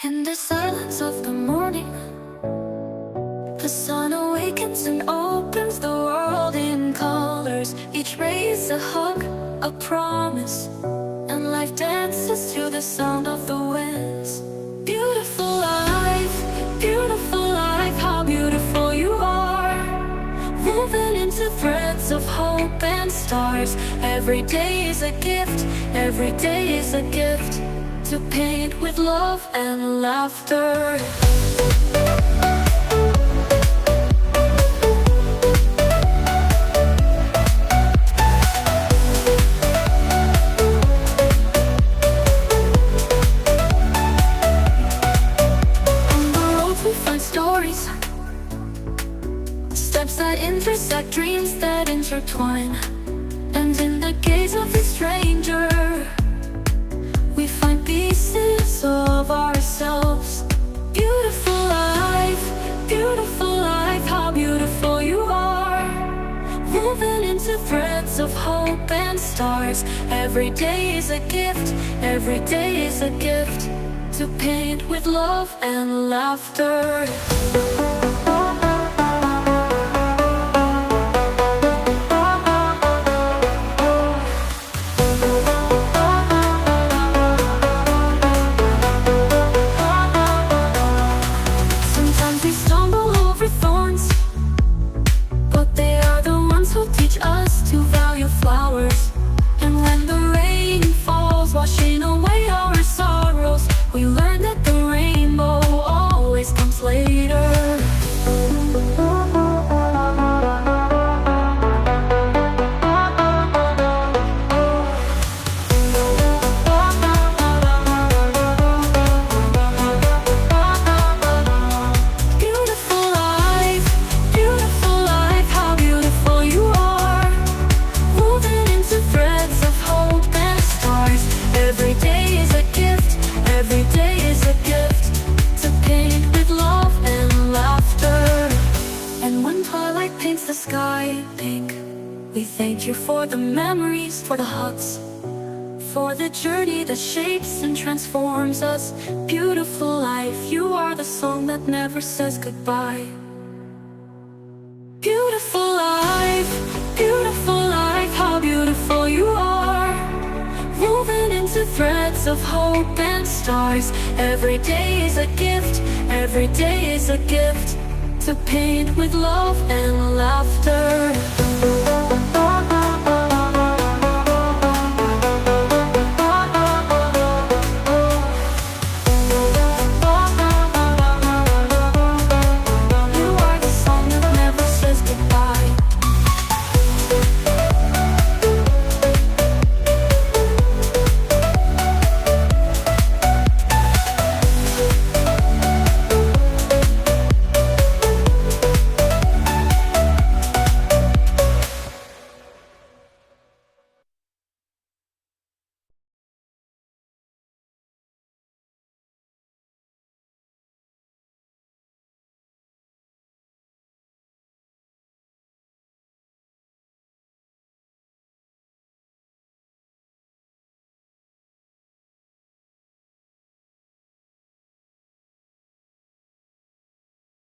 In the silence of the morning, the sun awakens and opens the world in colors. Each ray is a hug, a promise, and life dances to the sound of the winds. Beautiful life, how beautiful you are. Woven into threads of hope and stars. Every day is a gift, every day is a gift, to paint with love and laughter. On the roads we find stories, steps that intersect, dreams that intertwine. And in the gaze of a stranger, we find pieces of ourselves. Beautiful life, how beautiful you are. Woven into threads of hope and stars. Every day is a gift, every day is a gift, to paint with love and laughter. We learn that the rainbow always comes later. Beautiful life, how beautiful you are. Woven into threads of hope and stars. Every day is a gift, every day is a gift, to paint with love and laughter. And when twilight paints the sky pink, we thank you for the memories, for the hugs, for the journey that shapes and transforms us. Beautiful life, you are the song that never says goodbye. Beautiful life, how beautiful you are. Woven into threads of hope and stars. Every day is a gift, every day is a gift, to paint with love and laughter.